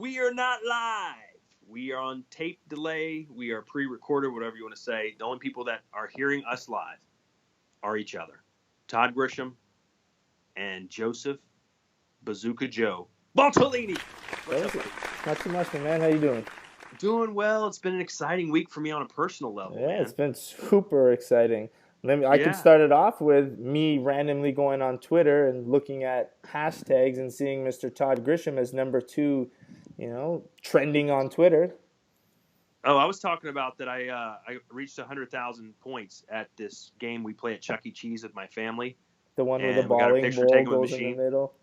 We are not live. We are on tape delay. We are pre-recorded, whatever you want to say. The only people that are hearing us live are each other. Todd Grisham and Joseph Bazooka Joe Baltolini. What's up, buddy? Not too much, man. How you doing? Doing well. It's been an exciting week for me on a personal level, man. It's been super exciting. I can Yeah. start it off with me randomly going on Twitter and looking at hashtags and seeing Mr. Todd Grisham as number 2, trending on Twitter. Oh, I was talking about that I reached 100,000 points at this game we play at Chuck E. Cheese with my family. The one where And the we got a bowling picture ball taken with goes in machine. the middle.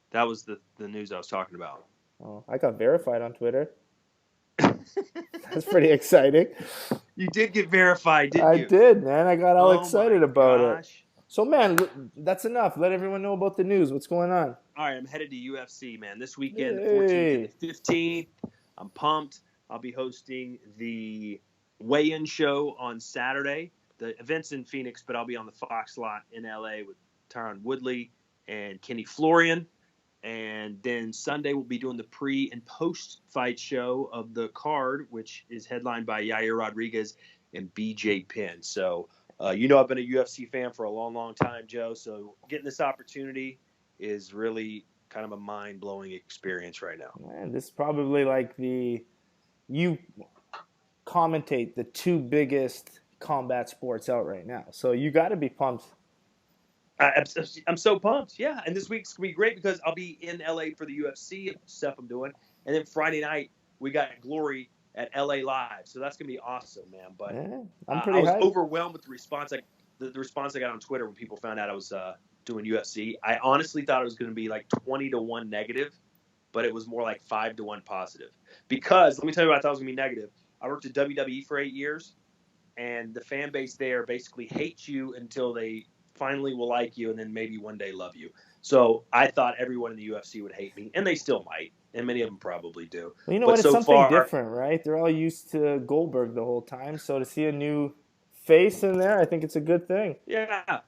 That was the news I was talking about. Oh, I got verified on Twitter. That's pretty exciting. You did get verified, didn't you? I did, man. I got all excited about it. So, man, that's enough. Let everyone know about the news. What's going on? All right, I'm headed to UFC, man. This weekend, the 14th and the 15th. I'm pumped. I'll be hosting the weigh-in show on Saturday. The event's in Phoenix, but I'll be on the Fox lot in LA with Tyron Woodley and Kenny Florian. And then Sunday we'll be doing the pre- and post-fight show of the card, which is headlined by Yair Rodriguez and BJ Penn. So, I've been a UFC fan for a long, long time, Joe. So getting this opportunity is really kind of a mind-blowing experience right now. Man, this is probably like you commentate the 2 biggest combat sports out right now. So you got to be pumped. I'm so pumped, yeah. And this week's going to be great because I'll be in LA for the UFC stuff I'm doing. And then Friday night, we got Glory at LA Live. So that's going to be awesome, man. But yeah, I was overwhelmed with the response. The response I got on Twitter when people found out I was doing UFC. I honestly thought it was going to be like 20-1 negative, but it was more like 5-1 positive. Because, let me tell you what I thought was going to be negative. I worked at WWE for 8 years, and the fan base there basically hates you until they finally will like you and then maybe one day love you. So I thought everyone in the UFC would hate me, and they still might, and many of them probably do. Well, you know what? It's something different, right? They're all used to Goldberg the whole time, so to see a new face in there, I think it's a good thing. Yeah. I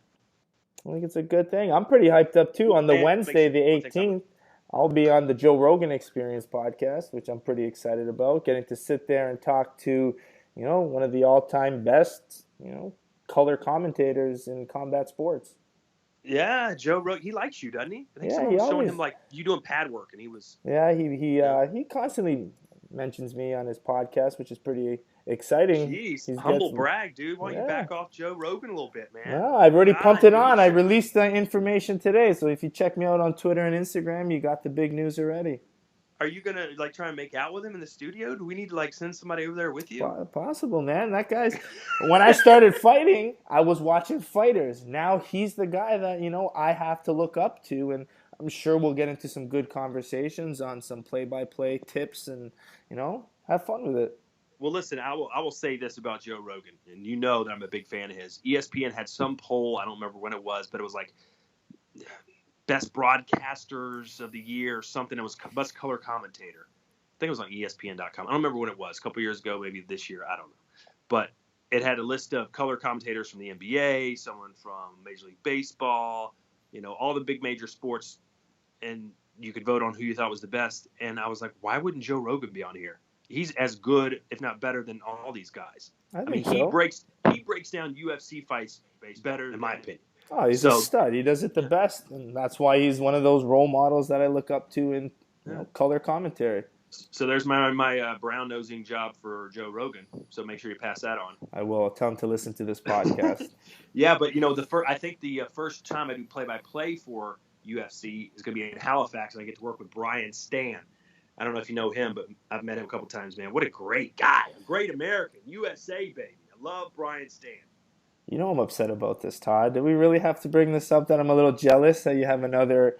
think it's a good thing. I'm pretty hyped up, too. On the Wednesday, the 18th, I'll be on the Joe Rogan Experience podcast, which I'm pretty excited about, getting to sit there and talk to, one of the all-time best, color commentators in combat sports. Yeah, Joe Rogan, he likes you, doesn't he? I think yeah, someone was showing him like you doing pad work, and he was. Yeah, he constantly mentions me on his podcast, which is pretty exciting. Jeez, humble brag, dude. Why don't you back off Joe Rogan a little bit, man? No, I've already pumped it on. I released the information today, so if you check me out on Twitter and Instagram, you got the big news already. Are you going to try and make out with him in the studio? Do we need to send somebody over there with you? Possible, man. That guy's when I started fighting, I was watching fighters. Now he's the guy that, I have to look up to, and I'm sure we'll get into some good conversations on some play-by-play tips and, have fun with it. Well, listen, I will say this about Joe Rogan, and you know that I'm a big fan of his. ESPN had some poll, I don't remember when it was, but it was like best broadcasters of the year or something. It was best color commentator. I think it was on ESPN.com. I don't remember when it was. A couple years ago, maybe this year. I don't know. But it had a list of color commentators from the NBA, someone from Major League Baseball, all the big major sports, and you could vote on who you thought was the best. And I was like, why wouldn't Joe Rogan be on here? He's as good, if not better, than all these guys. I mean, he breaks down UFC fights better, in my opinion. Oh, he's a stud. He does it the best, and that's why he's one of those role models that I look up to in color commentary. So there's my brown-nosing job for Joe Rogan. So make sure you pass that on. I will. I'll tell him to listen to this podcast. Yeah, but I think the first time I do play-by-play for UFC is going to be in Halifax, and I get to work with Brian Stan. I don't know if you know him, but I've met him a couple times, man. What a great guy. A great American. USA, baby. I love Brian Stan. I'm upset about this, Todd. Do we really have to bring this up that I'm a little jealous that you have another,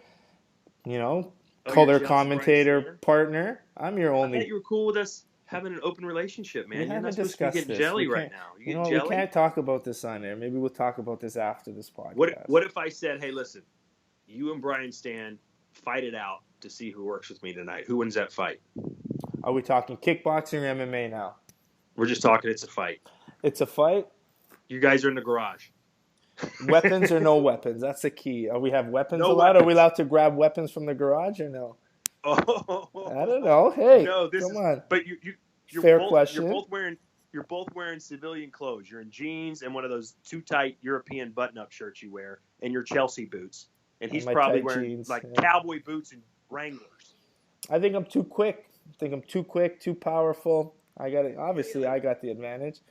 color commentator partner? I'm your only. I thought you were cool with us having an open relationship, man. You're not supposed to be getting jelly right now. You getting jelly? We can't talk about this on air. Maybe we'll talk about this after this podcast. What if I said, hey, listen, you and Brian Stan fight it out to see who works with me tonight? Who wins that fight? Are we talking kickboxing or MMA now? We're just talking it's a fight. It's a fight? You guys are in the garage. Weapons or no weapons? That's the key. Are we have weapons allowed? Are we allowed to grab weapons from the garage or no? I don't know. Hey, no, come on. But Fair question. You're both wearing civilian clothes. You're in jeans and one of those too tight European button-up shirts you wear, and your Chelsea boots. And he's My probably tight wearing jeans. like Yeah. cowboy boots and Wranglers. I think I'm too quick. Too powerful. I got it. Obviously, I got the advantage.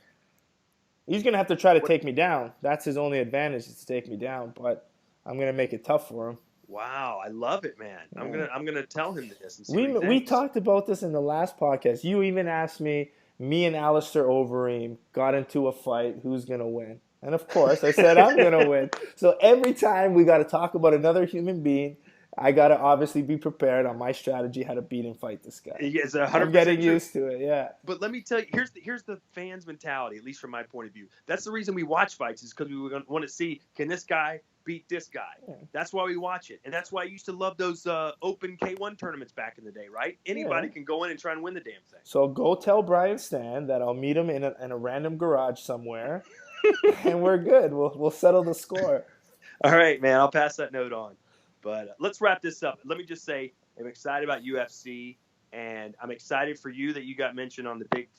He's gonna have to try to take me down. That's his only advantage, is to take me down. But I'm gonna make it tough for him. Wow, I love it, man. Yeah. I'm gonna tell him this and see We what he we thinks. talked about this in the last podcast. You even asked me. Me and Alistair Overeem got into a fight. Who's gonna win? And of course, I said I'm gonna win. So every time we got to talk about another human being, I got to obviously be prepared on my strategy how to beat and fight this guy. It's I'm 100% getting true. used to it, yeah. But let me tell you, here's the fans' mentality, at least from my point of view. That's the reason we watch fights, is because we want to see, can this guy beat this guy? Yeah. That's why we watch it. And that's why I used to love those open K1 tournaments back in the day, right? Anybody can go in and try and win the damn thing. So go tell Brian Stan that I'll meet him in a random garage somewhere, and we're good. We'll settle the score. All right, man. I'll pass that note on. But let's wrap this up. Let me just say I'm excited about UFC, and I'm excited for you that you got mentioned on the Big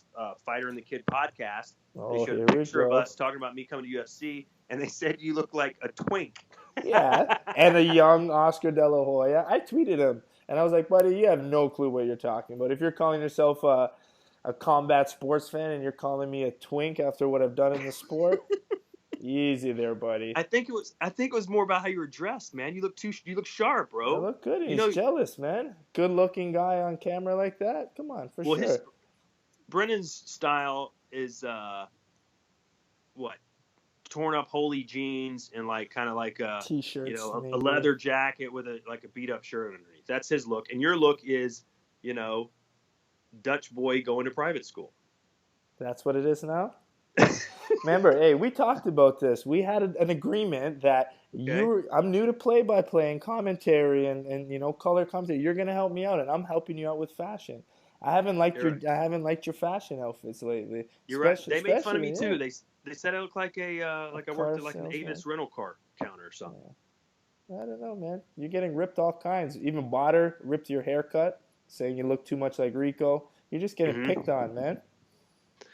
Fighter and the Kid podcast. They showed a picture of us talking about me coming to UFC, and they said you look like a twink. Yeah, and a young Oscar De La Hoya. I tweeted him, and I was like, buddy, you have no clue what you're talking about. If you're calling yourself a combat sports fan and you're calling me a twink after what I've done in the sport, easy there, buddy. I think it was more about how you were dressed, man. You look sharp, bro. I look good. He's jealous, man. Good looking guy on camera like that. Come on, for sure. Brennan's style is what? Torn up holy jeans and kind of like a t-shirts, a leather jacket with a beat up shirt underneath. That's his look, and your look is Dutch boy going to private school. That's what it is now. Remember, hey, we talked about this. We had an agreement that I'm new to play-by-play and commentary and color commentary. You're gonna help me out, and I'm helping you out with fashion. I haven't liked your fashion outfits lately. You're right. They made fun of me too. They said I look like I worked at an Avis rental car counter or something. Yeah. I don't know, man. You're getting ripped all kinds. Even Botter ripped your haircut, saying you look too much like Rico. You're just getting picked on, man.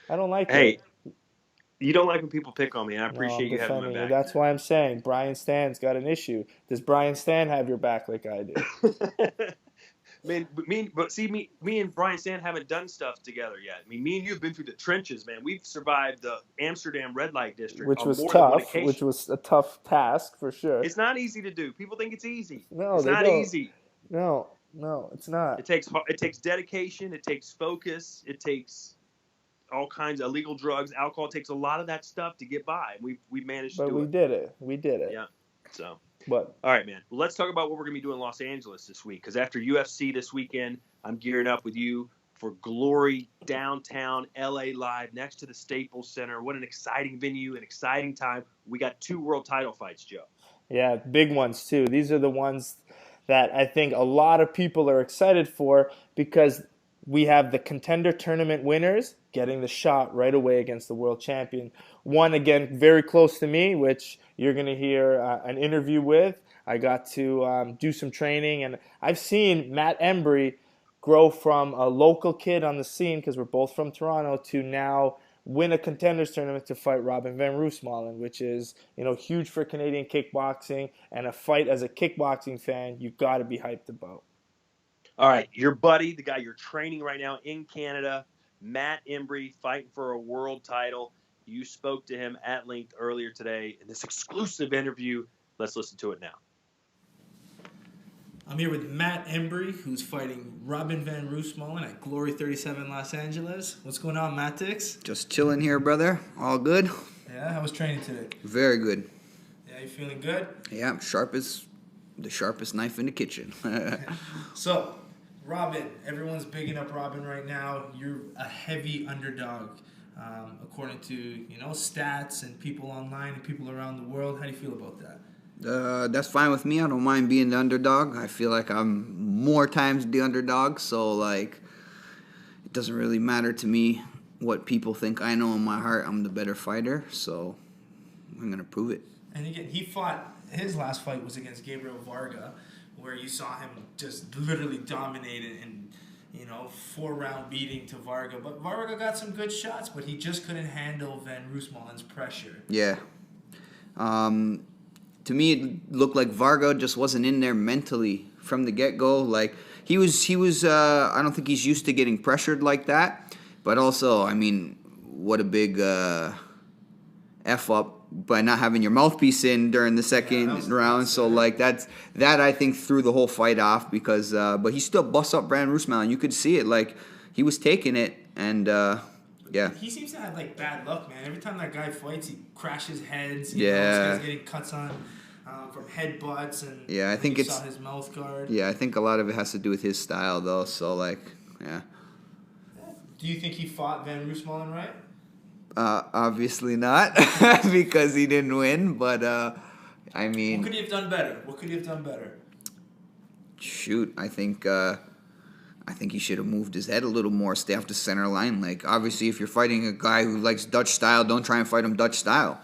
I don't like it. You don't like when people pick on me, and I appreciate you having my back. That's why I'm saying Brian Stan's got an issue. Does Brian Stan have your back like I do? Man, me and Brian Stan haven't done stuff together yet. I mean, me and you have been through the trenches, man. We've survived the Amsterdam red light district, which was tough. Which was a tough task for sure. It's not easy to do. People think it's easy. No, it's not easy. No, it's not. It takes dedication. It takes focus. It takes all kinds of illegal drugs, alcohol. It takes a lot of that stuff to get by. We managed to do it. But we did it. Yeah. So. But all right, man. Well, let's talk about what we're going to be doing in Los Angeles this week. Because after UFC this weekend, I'm gearing up with you for Glory downtown LA Live next to the Staples Center. What an exciting venue, an exciting time. We got 2 world title fights, Joe. Yeah, big ones too. These are the ones that I think a lot of people are excited for because we have the contender tournament winners getting the shot right away against the world champion. One, again, very close to me, which you're going to hear an interview with. I got to do some training, and I've seen Matt Embry grow from a local kid on the scene, because we're both from Toronto, to now win a contenders tournament to fight Robin Van Roosmalen, which is huge for Canadian kickboxing, and a fight as a kickboxing fan you've got to be hyped about. All right, your buddy, the guy you're training right now in Canada, Matt Embry, fighting for a world title. You spoke to him at length earlier today in this exclusive interview. Let's listen to it now. I'm here with Matt Embry, who's fighting Robin Van Roosmalen at Glory 37 Los Angeles. What's going on, Matt Dix? Just chilling here, brother. All good? Yeah, how was training today? Very good. Yeah, you feeling good? Yeah, the sharpest knife in the kitchen. So, Robin, everyone's bigging up Robin right now. You're a heavy underdog, according to stats and people online and people around the world. How do you feel about that? That's fine with me. I don't mind being the underdog. I feel like I'm more times the underdog, so it doesn't really matter to me what people think. I know in my heart I'm the better fighter, so I'm gonna prove it. And again, his last fight was against Gabriel Varga, where you saw him just literally dominate and 4-round beating to Varga. But Varga got some good shots, but he just couldn't handle Van Roosmalen's pressure. Yeah. To me, it looked like Varga just wasn't in there mentally from the get-go. Like, he was. I don't think he's used to getting pressured like that. But also, I mean, what a big F up by not having your mouthpiece in during the second round. So, like, that I think threw the whole fight off because, but he still busts up Van Roosmalen. You could see it. Like, he was taking it, and, yeah. He seems to have, like, bad luck, man. Every time that guy fights, he crashes heads. Yeah. This guy's getting cuts on from headbutts, and I think you saw his mouth guard. Yeah, I think a lot of it has to do with his style, though. So, like, yeah. Do you think he fought Van Roosmalen right? Obviously not, because he didn't win. But I mean, what could he have done better? Shoot, I think he should have moved his head a little more, stay off the center line. Like, obviously, if you're fighting a guy who likes Dutch style, don't try and fight him Dutch style.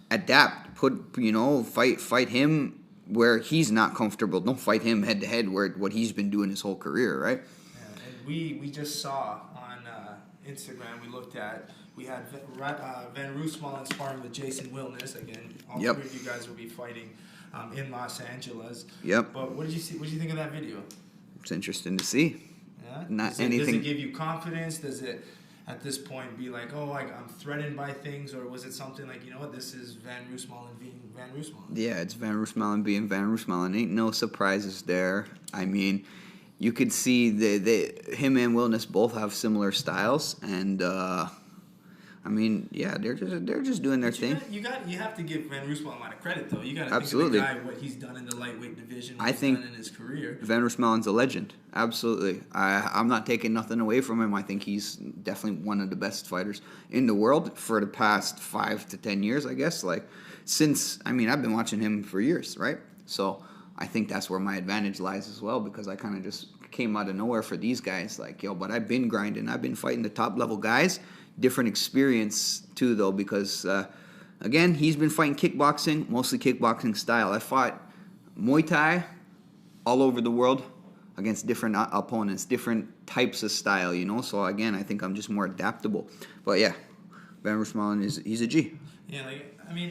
Adapt. Fight him where he's not comfortable. Don't fight him head to head where what he's been doing his whole career, right? Yeah, and we just saw on Instagram. We had Van Roosmalen sparring with Jason Wilness again. All three of you guys will be fighting in Los Angeles. Yep. But what did you see? What did you think of that video? It's interesting to see. Yeah. Does it give you confidence? Does it, at this point, be like, oh, I'm threatened by things, or was it something like, you know what, this is Van Roosmalen being Van Roosmalen? Yeah, it's Van Roosmalen being Van Roosmalen. Ain't no surprises there. I mean, you could see him and Wilness both have similar styles, and I mean, yeah, they're just doing their thing. You have to give Van Roosmalen a lot of credit, though. You got to think Absolutely. of the guy, what he's done in the lightweight division, what he's done in his career. Van Roosmalen's a legend. Absolutely. I'm not taking nothing away from him. I think he's definitely one of the best fighters in the world for the past 5 to 10 years, I guess. Like, I've been watching him for years, right? So I think that's where my advantage lies as well, because I kind of just came out of nowhere for these guys. Like, but I've been grinding. I've been fighting the top level guys. Different experience too, though, because again, he's been fighting kickboxing, mostly kickboxing style. I fought Muay Thai all over the world against different opponents, different types of style, So again, I think I'm just more adaptable. But yeah, Van Roosmalen he's a G. Yeah,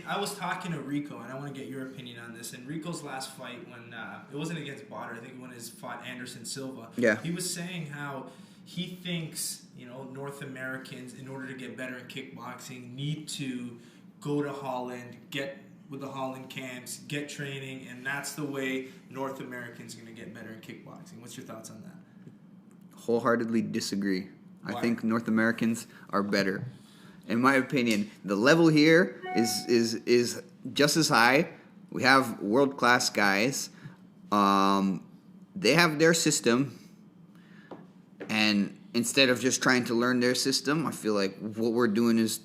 I was talking to Rico, and I want to get your opinion on this. In Rico's last fight, when it wasn't against Botter, I think when he fought Anderson Silva, he was saying how he thinks, North Americans, in order to get better in kickboxing, need to go to Holland, get with the Holland camps, get training, and that's the way North Americans are going to get better in kickboxing. What's your thoughts on that? Wholeheartedly disagree. Why? I think North Americans are better. In my opinion, the level here is just as high. We have world-class guys. They have their system, and instead of just trying to learn their system, I feel like what we're doing is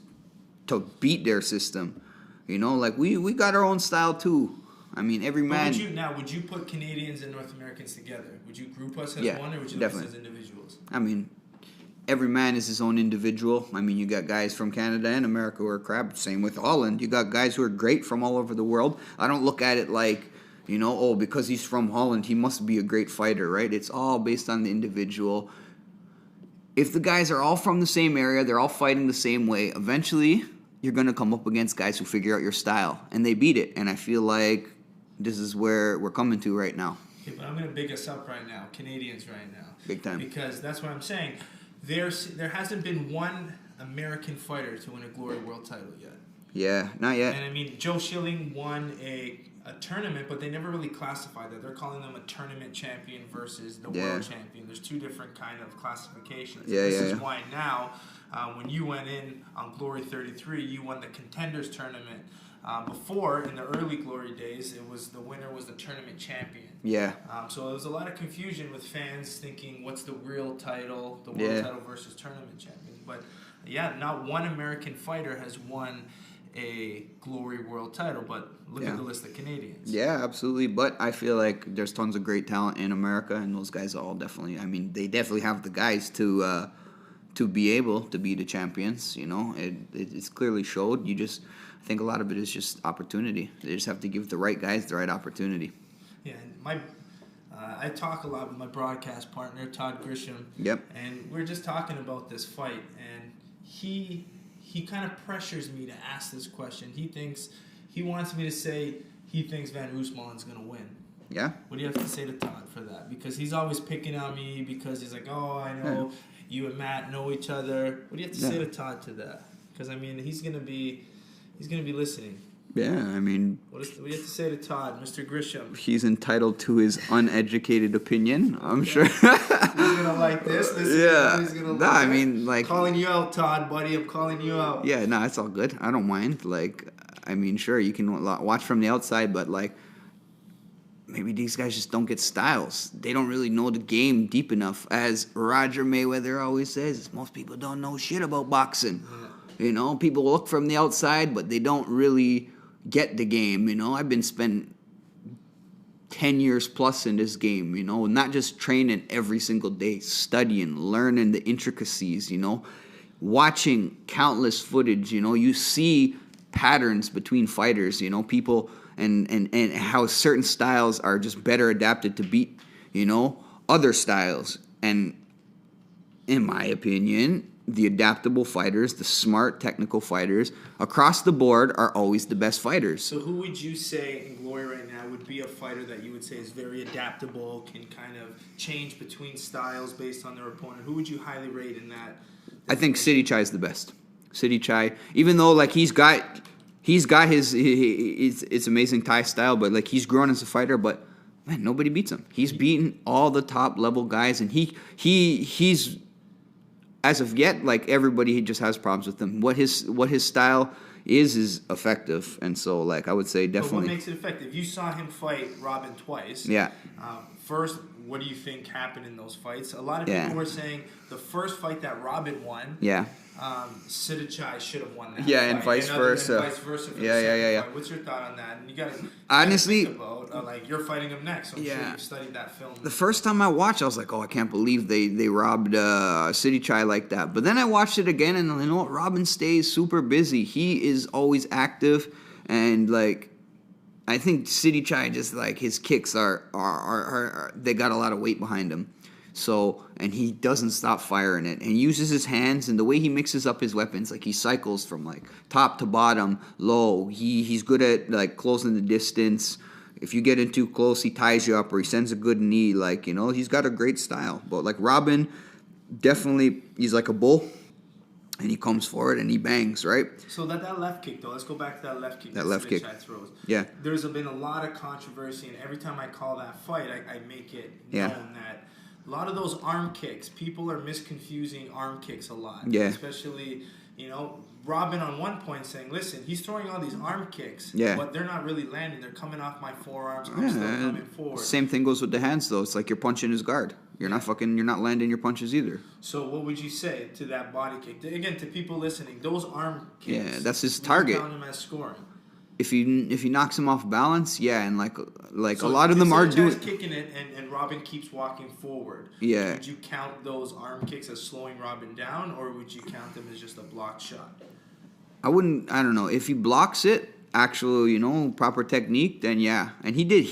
to beat their system. Like we got our own style too. I mean, every man. Would you put Canadians and North Americans together? Would you group us as one, or would you look us as individuals? I mean, every man is his own individual. I mean, you got guys from Canada and America who are crap. Same with Holland. You got guys who are great from all over the world. I don't look at it like, because he's from Holland, he must be a great fighter, right? It's all based on the individual. If the guys are all from the same area, they're all fighting the same way, eventually you're going to come up against guys who figure out your style, and they beat it. And I feel like this is where we're coming to right now. Okay, but I'm going to big us up right now, Canadians right now. Big time. Because that's what I'm saying. There hasn't been one American fighter to win a Glory World title yet. Yeah, not yet. And Joe Schilling won a tournament, but they never really classified that. They're calling them a tournament champion versus the world champion. There's two different kind of classifications. This is why now, when you went in on Glory 33, you won the contenders tournament. Before, in the early Glory days, the winner was the tournament champion. Yeah. So there was a lot of confusion with fans thinking, what's the real title, the world title versus tournament champion. But not one American fighter has won a Glory World title, but look at the list of Canadians. Yeah, absolutely. But I feel like there's tons of great talent in America, and those guys are all definitely, they definitely have the guys to be able to be the champions. It's clearly showed. I think a lot of it is just opportunity. They just have to give the right guys the right opportunity. Yeah, and I talk a lot with my broadcast partner, Todd Grisham. Yep. And we're just talking about this fight, and he kind of pressures me to ask this question. He wants me to say he thinks Van Roosmalen's going to win. Yeah. What do you have to say to Todd for that? Because he's always picking on me because he's like, oh, I know you and Matt know each other. What do you have to say to Todd to that? Because, I mean, he's going to be listening. Yeah, I mean... What do you have to say to Todd, Mr. Grisham? He's entitled to his uneducated opinion, I'm sure. He's going to like this. He's going to like I mean, like... Calling you out, Todd, buddy. I'm calling you out. Yeah, no, it's all good. I don't mind. Like, I mean, sure, you can watch from the outside, but, like, maybe these guys just don't get styles. They don't really know the game deep enough. As Roger Mayweather always says, most people don't know shit about boxing. Yeah. You know, people look from the outside, but they don't really... get the game, you know. I've been spent 10 years plus in this game, you know, not just training every single day, studying, learning the intricacies, you know, watching countless footage, you know. You see patterns between fighters, you know, people and how certain styles are just better adapted to beat, you know, other styles. And in my opinion, the adaptable fighters, the smart technical fighters across the board are always the best fighters. So who would you say in Glory right now would be a fighter that you would say is very adaptable, can kind of change between styles based on their opponent? Who would you highly rate in that? I think City Chai is the best. City Chai, even though like he's got his amazing Thai style, but like he's grown as a fighter, but man, nobody beats him. He's beaten all the top level guys, and he's as of yet, like everybody, he just has problems with him. What his style is effective, and so like I would say definitely. But what makes it effective? You saw him fight Robin twice. Yeah. First, what do you think happened in those fights? A lot of people were saying the first fight that Robin won. Yeah. Sidichai should have won that. Yeah, fight. and vice versa. Vice versa. For Yeah. Fight. What's your thought on that? And you got to honestly think about like you're fighting him next. So I'm sure you've studied that film. The first time I watched, I was like, oh, I can't believe they robbed City Chai like that. But then I watched it again, and you know what? Robin stays super busy. He is always active, and like I think City Chai just like his kicks are they got a lot of weight behind him. So, and he doesn't stop firing it, and he uses his hands, and the way he mixes up his weapons, like he cycles from like top to bottom, low. He's good at like closing the distance. If you get in too close, he ties you up, or he sends a good knee. Like, you know, he's got a great style. But like Robin, definitely, he's like a bull, and he comes forward and he bangs, right? So that left kick, though, let's go back to that left kick. That left kick. Throws. Yeah. There's been a lot of controversy, and every time I call that fight, I make it known that a lot of those arm kicks, people are misconfusing arm kicks a lot. Yeah. Especially, you know, Robin on one point saying, listen, he's throwing all these arm kicks, but they're not really landing. They're coming off my forearms. I'm still coming forward. Same thing goes with the hands, though. It's like you're punching his guard. You're not landing your punches either. So what would you say to that body kick? Again, to people listening, those arm kicks. Yeah, that's his target. Count him as scoring. If he knocks him off balance, and like so a lot of them are doing kicking it, and Robin keeps walking forward. Yeah. Would you count those arm kicks as slowing Robin down, or would you count them as just a blocked shot? I don't know. If he blocks it, actual, proper technique, then yeah. And he did.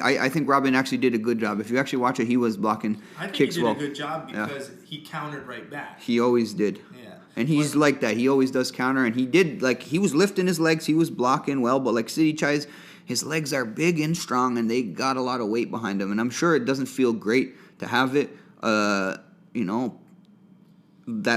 I think Robin actually did a good job. If you actually watch it, he was blocking kicks well. I think he did a good job because he countered right back. He always did. Yeah. And he's like that. He always does counter. And he did, like, he was lifting his legs. He was blocking well. But, like, City Chai's, his legs are big and strong, and they got a lot of weight behind them. And I'm sure it doesn't feel great to have it, that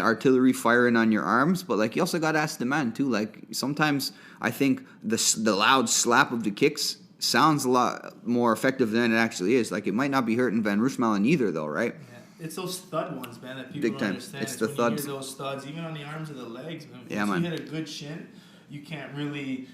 artillery firing on your arms, but like you also got to ask the man too. Like sometimes I think the loud slap of the kicks sounds a lot more effective than it actually is. Like it might not be hurting Van Roosmalen either, though, right? Yeah. It's those thud ones, man, that people Big don't time. understand. It's the when thuds. you hear those studs, even on the arms of the legs. Man. Yeah, Once man. you hit a good shin, you can't really,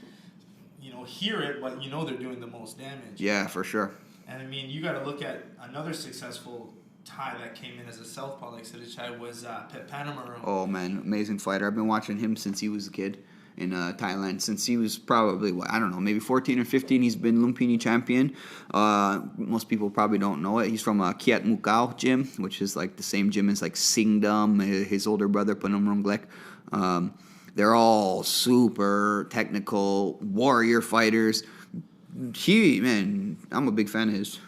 hear it, but they're doing the most damage. Yeah, for sure. And I mean, you got to look at another successful Thai that came in as a southpaw like Sidichai was Panamaru. Oh man, amazing fighter. I've been watching him since he was a kid in Thailand. Since he was probably maybe 14 or 15. He's been Lumpini champion. Most people probably don't know it. He's from Kiat Mukau gym, which is like the same gym as like Singdam, his older brother Panam Ronglek. They're all super technical warrior fighters. I'm a big fan of his.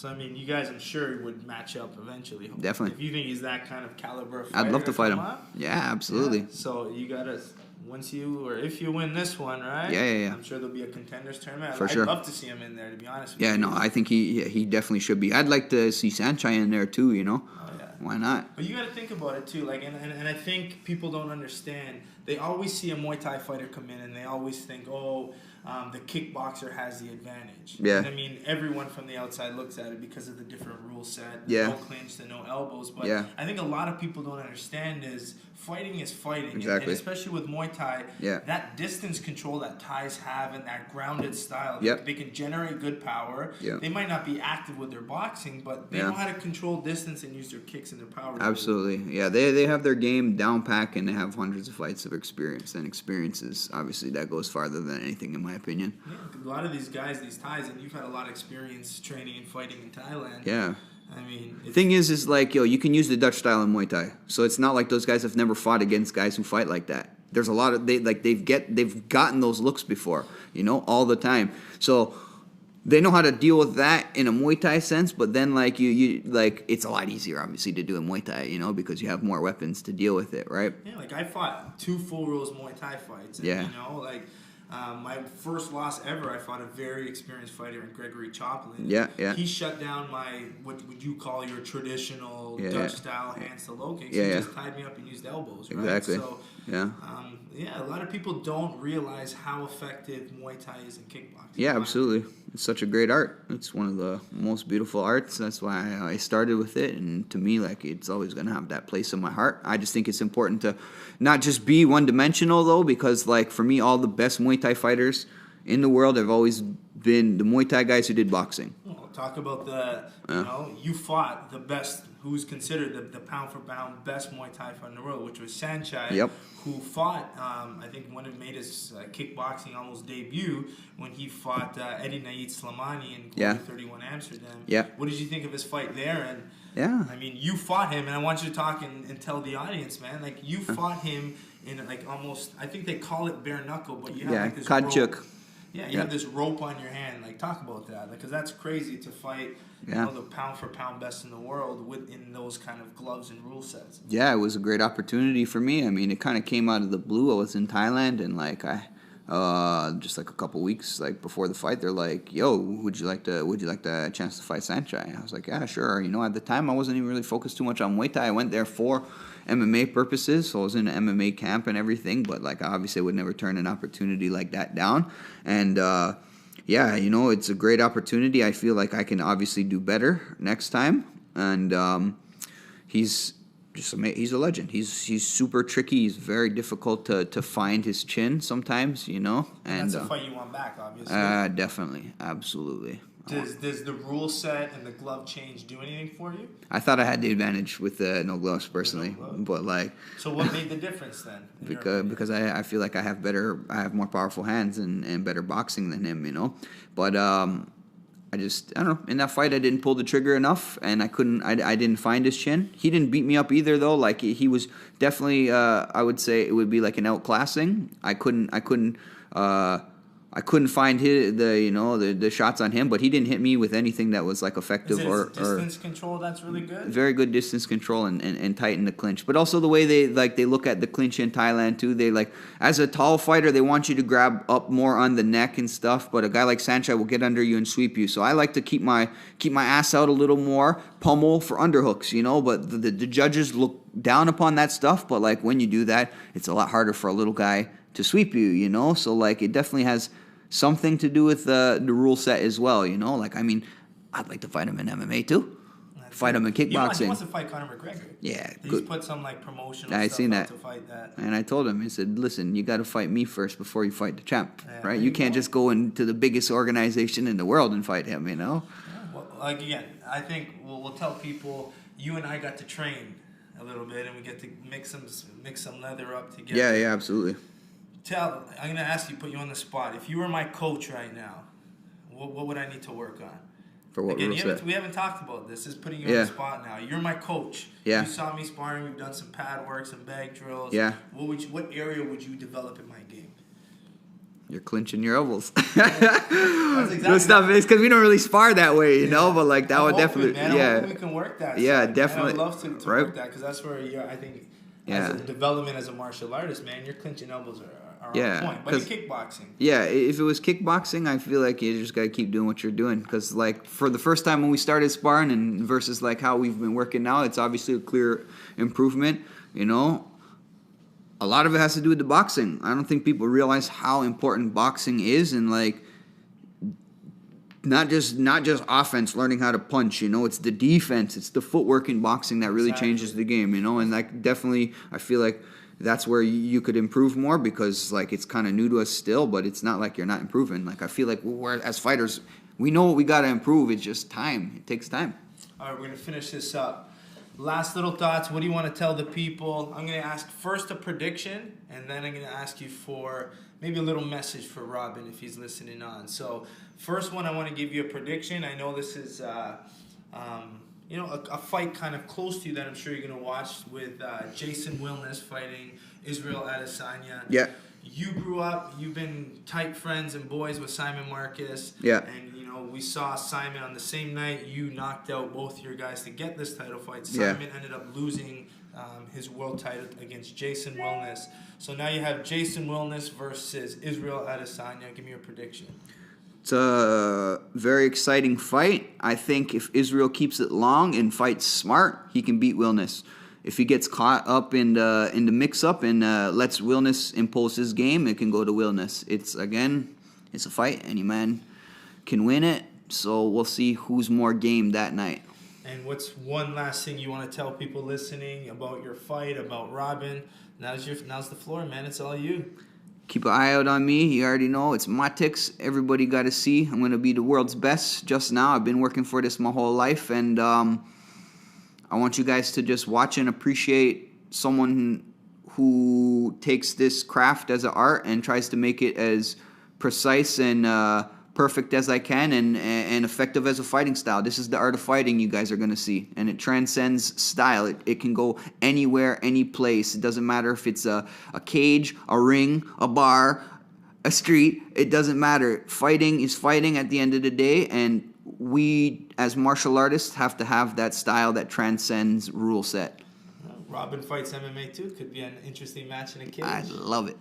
So, I mean, you guys, I'm sure, would match up eventually. Definitely. If you think he's that kind of caliber fighter. I'd love to fight him. Up, Yeah, absolutely. yeah. So, you got to, if you win this one, right? Yeah. I'm sure there'll be a contenders tournament. For sure. I'd love to see him in there, to be honest with you. you. Yeah, no, I think he definitely should be. I'd like to see Sanchai in there too, you know? Oh, yeah. Why not? But you got to think about it too, like, and I think people don't understand. They always see a Muay Thai fighter come in, and they always think, the kickboxer has the advantage. Yeah. And I mean, everyone from the outside looks at it because of the different rule set. Yeah. No clinch to no elbows. But Yeah. I think a lot of people don't understand is fighting is fighting. Exactly. And especially with Muay Thai, Yeah. that distance control that Thais have and that grounded style, Yep. they can generate good power. Yep. They might not be active with their boxing, but they Yeah. know how to control distance and use their kicks and their power. Absolutely. Yeah, they have their game down pack, and they have hundreds of fights of experience. And experiences, obviously, that goes farther than anything, in my opinion. Yeah, a lot of these guys, these Thais, and you've had a lot of experience training and fighting in Thailand. Yeah. I mean, The thing is like, you can use the Dutch style in Muay Thai. So it's not like those guys have never fought against guys who fight like that. There's a lot of they've gotten those looks before, all the time. So they know how to deal with that in a Muay Thai sense, but then like you it's a lot easier obviously to do in Muay Thai, because you have more weapons to deal with it, right? Yeah, like I fought 2 full rules Muay Thai fights. And, Yeah. My first loss ever, I fought a very experienced fighter in Gregory Choplin. Yeah. He shut down my, what would you call your traditional Yeah. Dutch style hands to low kicks. Yeah, He yeah. just tied me up and used elbows, right? Exactly. So, Yeah. a lot of people don't realize how effective Muay Thai is in kickboxing. Yeah, absolutely. It's such a great art. It's one of the most beautiful arts. That's why I started with it. And to me, like, it's always going to have that place in my heart. I just think it's important to not just be one-dimensional, though, because, like, for me, all the best Muay Thai fighters in the world have always been the Muay Thai guys who did boxing. Well, talk about you fought the best, who's considered the pound-for-pound best Muay Thai fighter in the world, which was Sanchai. Yep. Who fought, I think when it made his kickboxing almost debut, when he fought Eddie Naid Slimani in Glory 31 Amsterdam. Yeah. What did you think of his fight there? And Yeah. I mean, you fought him, and I want you to talk and tell the audience, man. Like, you fought him in, like, almost, I think they call it bare knuckle, but you have, like, this Kachuk. rope. Yeah, you have this rope on your hand. Like, talk about that. Because that's crazy to fight, the pound-for-pound best in the world within those kind of gloves and rule sets. Yeah, it was a great opportunity for me. I mean, it kind of came out of the blue. I was in Thailand, and like just like a couple weeks like before the fight, they're like, "Yo, would you like the chance to fight Sanchai?" And I was like, "Yeah, sure." At the time, I wasn't even really focused too much on Muay Thai. I went there for MMA purposes, so I was in an MMA camp and everything. But like, obviously, I would never turn an opportunity like that down. And it's a great opportunity. I feel like I can obviously do better next time. And he's a legend. He's super tricky. He's very difficult to find his chin sometimes, And that's a fight you want back, obviously. Definitely, absolutely. Does the rule set and the glove change do anything for you? I thought I had the advantage with no gloves personally, but like. So what made the difference then? Because I feel like I have more powerful hands and better boxing than him, But I don't know. In that fight, I didn't pull the trigger enough, and I didn't find his chin. He didn't beat me up either, though. Like he was definitely, I would say it would be like an outclassing. I couldn't find the shots on him, but he didn't hit me with anything that was like effective or distance control. That's really good. Very good distance control and tighten the clinch. But also the way they look at the clinch in Thailand too. They like, as a tall fighter, they want you to grab up more on the neck and stuff. But a guy like Sanchai will get under you and sweep you. So I like to keep my ass out a little more, pummel for underhooks. But the judges look down upon that stuff. But like when you do that, it's a lot harder for a little guy to sweep you. So like it definitely has something to do with the rule set as well, Like, I mean, I'd like to fight him in MMA too. Fight him in kickboxing. He wants to fight Conor McGregor. Yeah, he's put some like promotional I stuff seen out that. to fight that. And I told him, I said, listen, you got to fight me first before you fight the champ, right? You you can't just go into the biggest organization in the world and fight him, Yeah, well, like again, I think we'll tell people you and I got to train a little bit, and we get to mix some leather up together. Yeah, absolutely. I'm going to ask you, put you on the spot. If you were my coach right now, what would I need to work on? For what rule set? We haven't talked about this. This is putting you on the spot now. You're my coach. Yeah. You saw me sparring. We've done some pad work, some bag drills. Yeah. What area would you develop in my game? You're clinching your elbows. That's exactly stuff. It's because we don't really spar that way, you know. But like that I'm would hoping, definitely, man. yeah, I'm hoping we can work that. yeah, side. definitely. And I'd love to work that because that's where I think, yeah, as a development as a martial artist, man, your clinching elbows are yeah, on point. But in kickboxing, yeah, if it was kickboxing, I feel like you just gotta keep doing what you're doing. Because like for the first time when we started sparring and versus like how we've been working now, it's obviously a clear improvement. You know. A lot of it has to do with the boxing. I don't think people realize how important boxing is, and like not just offense, learning how to punch. You know, it's the defense, it's the footwork in boxing that really changes the game. You know, and like definitely, I feel like that's where you could improve more because like it's kind of new to us still, but it's not like you're not improving. Like I feel like we're as fighters, we know what we got to improve. It's just time. It takes time. All right, we're gonna finish this up. Last little thoughts. What do you want to tell the people? I'm going to ask first a prediction, and then I'm going to ask you for maybe a little message for Robin if he's listening on. So, first one, I want to give you a prediction. I know this is, a fight kind of close to you that I'm sure you're going to watch with Jason Wilness fighting Israel Adesanya. Yeah. You grew up, you've been tight friends and boys with Simon Marcus. Yeah. And, we saw Simon on the same night. You knocked out both your guys to get this title fight. Simon ended up losing his world title against Jason Wilness. So now you have Jason Wilness versus Israel Adesanya. Give me your prediction. It's a very exciting fight. I think if Israel keeps it long and fights smart, he can beat Wilness. If he gets caught up in the mix-up and lets Wilness impose his game, it can go to Wilness. It's a fight. Any man can win it. So we'll see who's more game that night. And what's one last thing you want to tell people listening about your fight, about Robin? Now's the floor, man. It's all you. Keep an eye out on me. You already know it's my ticks. Everybody got to see. I'm going to be the world's best just now. I've been working for this my whole life, and I want you guys to just watch and appreciate someone who takes this craft as an art and tries to make it as precise and perfect as I can and effective as a fighting style. This is the art of fighting you guys are going to see, and it transcends style. It can go anywhere, any place. It doesn't matter if it's a cage, a ring, a bar, a street. It doesn't matter. Fighting is fighting at the end of the day, and we as martial artists have to have that style that transcends rule set. Robin fights MMA too. Could be an interesting match in a cage. I love it.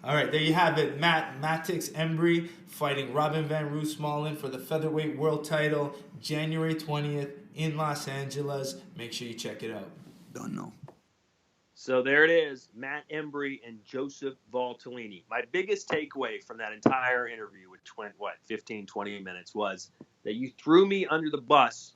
All right, there you have it. Matix Embry fighting Robin Van Roosmalen for the featherweight world title, January 20th in Los Angeles. Make sure you check it out. Don't know. So there it is, Matt Embry and Joseph Valtellini. My biggest takeaway from that entire interview, which went, 15, 20 minutes, was that you threw me under the bus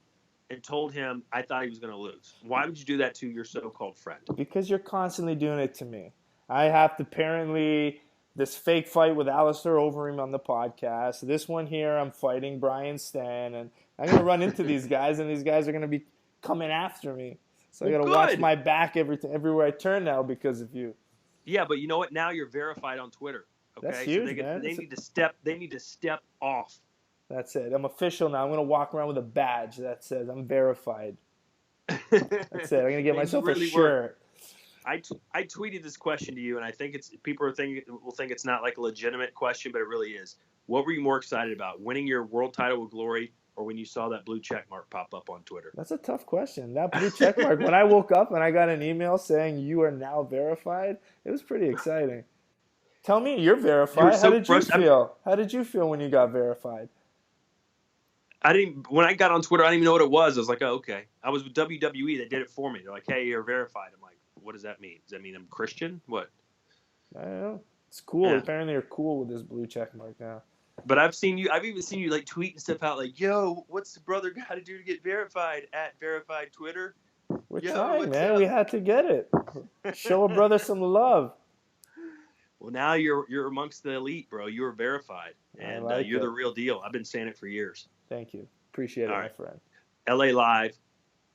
and told him I thought he was going to lose. Why would you do that to your so-called friend? Because you're constantly doing it to me. I have to apparently this fake fight with Alistair Overeem on the podcast. This one here, I'm fighting Brian Stan, and I'm going to run into these guys, and these guys are going to be coming after me. So I got to watch my back everywhere I turn now because of you. Yeah, but you know what? Now you're verified on Twitter. Okay? That's huge, so man. They need to step off. That's it. I'm official now. I'm going to walk around with a badge that says I'm verified. That's it. I'm going to get myself a shirt. I tweeted this question to you, and I think people will think it's not like a legitimate question, but it really is. What were you more excited about, winning your world title with glory, or when you saw that blue check mark pop up on Twitter? That's a tough question. That blue check mark. When I woke up and I got an email saying you are now verified, it was pretty exciting. Tell me, you're verified. How did you feel? How did you feel when you got verified? When I got on Twitter, I didn't even know what it was. I was like, oh, okay. I was with WWE. They did it for me. They're like, hey, you're verified. I'm like, what does that mean? Does that mean I'm Christian? What? I don't know. It's cool. Yeah. Apparently you're cool with this blue check mark now. But I've even seen you like tweet and stuff out like, yo, what's the brother got to do to get verified at verified Twitter? We're trying, man. We had to get it. Show a brother some love. Well, now you're amongst the elite, bro. You are verified, and you're the real deal. I've been saying it for years. Thank you. Appreciate it, my friend. LA Live,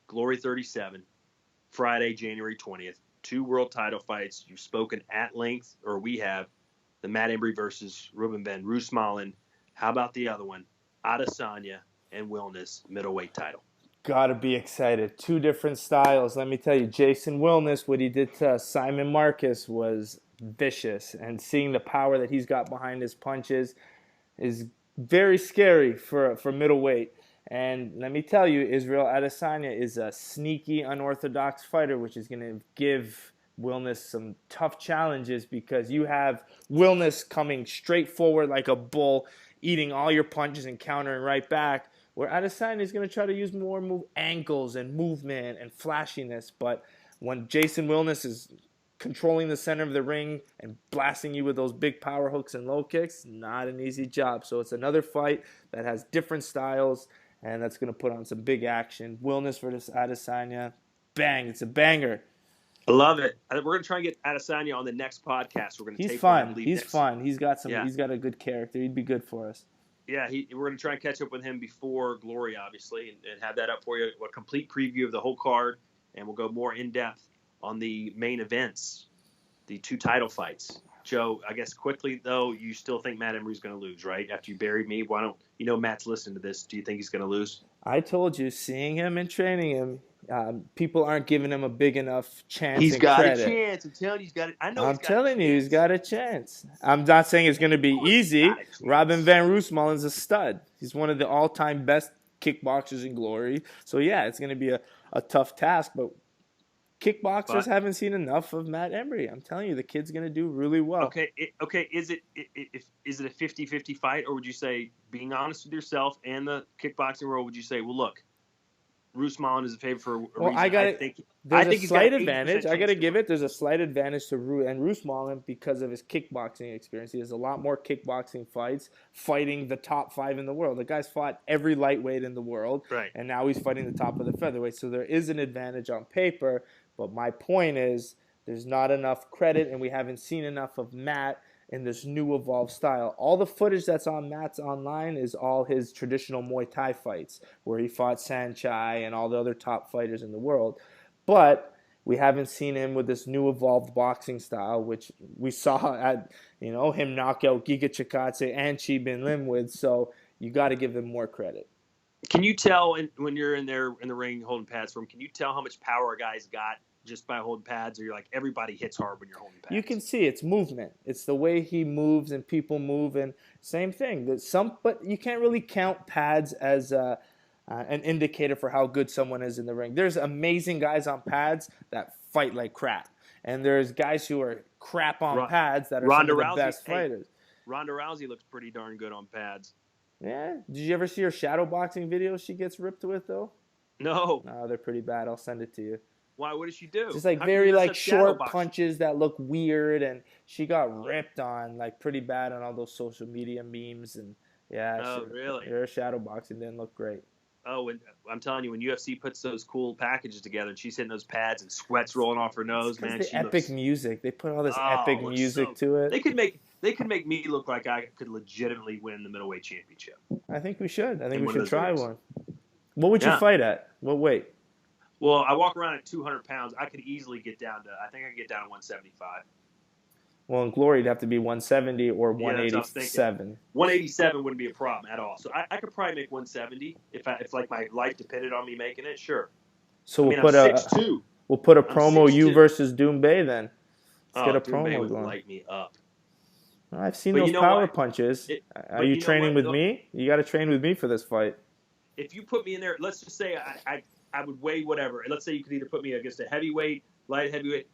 Glory 37, Friday, January 20th. 2 world title fights. You've spoken at length, or we have, the Matt Embry versus Ruben Van Roosmalen. How about the other one? Adesanya and Wilness, middleweight title. Gotta be excited. 2 different styles. Let me tell you, Jason Wilness, what he did to Simon Marcus was vicious, and seeing the power that he's got behind his punches is very scary for middleweight. And let me tell you, Israel Adesanya is a sneaky, unorthodox fighter, which is going to give Wilness some tough challenges, because you have Wilness coming straight forward like a bull, eating all your punches and countering right back, where Adesanya is going to try to use more angles and movement and flashiness. But when Jason Wilness is controlling the center of the ring and blasting you with those big power hooks and low kicks, not an easy job. So it's another fight that has different styles, and that's going to put on some big action. Wilness versus Adesanya, bang, it's a banger. I love it. We're going to try and get Adesanya on the next podcast. We're going to He's tape fun. him, He's next. fun. He's got He's got a good character. He'd be good for us. Yeah, we're going to try and catch up with him before Glory, obviously, and have that up for you. A complete preview of the whole card, and we'll go more in depth on the main events, the 2 title fights. Joe, I guess quickly though, you still think Matt Embry's going to lose, right? After you buried me, why don't you know Matt's listening to this? Do you think he's going to lose? I told you, seeing him and training him, people aren't giving him a big enough chance. He's got credit. a chance. I'm telling you, he's got it. I know. I'm telling you, he's got a chance. I'm not saying it's going to be easy. Robin Van Roosmalen's a stud. He's one of the all-time best kickboxers in Glory. So yeah, it's going to be a tough task, but kickboxers haven't seen enough of Matt Embry. I'm telling you, the kid's going to do really well. Okay. Is it a 50-50 fight, or would you say, being honest with yourself and the kickboxing world, would you say, well, look, Roosmalen is a favorite for a reason. I think there's a slight he's advantage. I got to give it. There's a slight advantage to Roosmalen because of his kickboxing experience. He has a lot more kickboxing fights, fighting the top 5 in the world. The guy's fought every lightweight in the world, right? And now he's fighting the top of the featherweight. So there is an advantage on paper. But my point is, there's not enough credit, and we haven't seen enough of Matt in this new evolved style. All the footage that's on Matt's online is all his traditional Muay Thai fights, where he fought Sanchai and all the other top fighters in the world. But we haven't seen him with this new evolved boxing style, which we saw at him knock out Giga Chikadze and Chi Bin Lim with. So you got to give him more credit. Can you tell when you're in there in the ring holding pads for him? Can you tell how much power a guy's got just by holding pads, or you're like, everybody hits hard when you're holding pads? You can see it's movement. It's the way he moves and people move, and same thing. But you can't really count pads as an indicator for how good someone is in the ring. There's amazing guys on pads that fight like crap, and there's guys who are crap on pads that are some of the best fighters. Ronda Rousey looks pretty darn good on pads. Yeah. Did you ever see her shadow boxing videos she gets ripped with, though? No. No, they're pretty bad. I'll send it to you. Why? What does she do? Just very short punches that look weird, and she got ripped on pretty bad on all those social media memes, and really? Her shadow boxing didn't look great. Oh, and I'm telling you, when UFC puts those cool packages together, and she's hitting those pads and sweat's rolling off her nose, man. The epic music. They put all this epic music to it. They could make me look like I could legitimately win the middleweight championship. I think we should. I think we should try one. What would you fight at? What weight? Well, I walk around at 200 pounds. I could easily get down to, I think I could get down to 175. Well, in Glory, it'd have to be 170 or 187. 187 wouldn't be a problem at all. So I could probably make 170 if my life depended on me making it. Sure. So we'll put a promo you versus Doombay then. Let's get a promo Doombay would going. Light me up. Well, I've seen those power punches. Are you training with me? You got to train with me for this fight. If you put me in there, let's just say I would weigh whatever. And let's say you could either put me against a heavyweight, light heavyweight.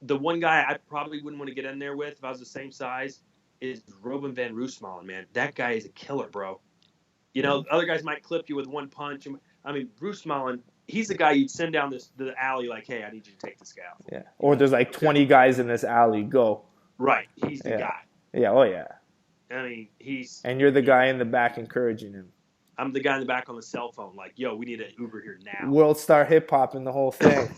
The one guy I probably wouldn't want to get in there with if I was the same size is Robin Van Roosmalen, man. That guy is a killer, bro. Other guys might clip you with one punch. I mean, Roosmalen, he's the guy you'd send down the alley like, hey, I need you to take this guy out. Yeah. Or there's 20 guys in this alley. Go. Right. He's the guy. Yeah. Oh, yeah. I mean, And you're the guy in the back encouraging him. I'm the guy in the back on the cell phone like, yo, we need an Uber here now. World Star Hip Hop and the whole thing.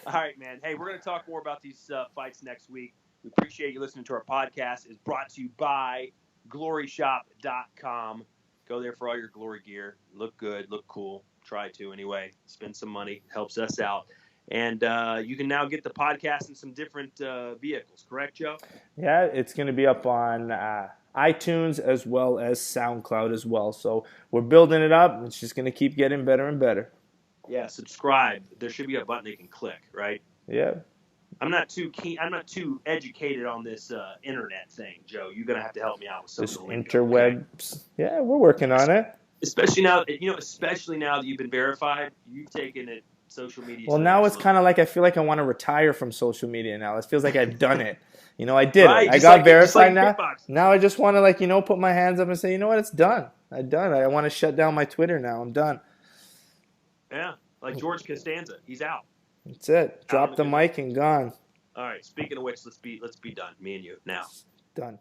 All right, man. Hey, we're going to talk more about these fights next week. We appreciate you listening to our podcast. It's brought to you by GloryShop.com. Go there for all your Glory gear. Look good, look cool. Try to anyway. Spend some money. Helps us out. And you can now get the podcast in some different vehicles. Correct, Joe? Yeah, it's going to be up on iTunes as well as SoundCloud as well. So we're building it up. It's just going to keep getting better and better. Yeah, subscribe. There should be a button you can click, right? Yeah. I'm not too keen. I'm not too educated on this internet thing, Joe. You're gonna have to help me out with some This of the lingo. interwebs. Okay? Yeah, we're working on it. Especially now that you've been verified, you've taken it social media. Well, to the now next it's kind of like I feel like I want to retire from social media now. It feels like I've done it. I did right, it. I got verified like now. Now I just want to put my hands up and say, you know what, it's done. I'm done. I want to shut down my Twitter now. I'm done. Yeah, like George Costanza, he's out. That's it. Drop the mic and gone. All right. Speaking of which, let's be done. Me and you now. Done.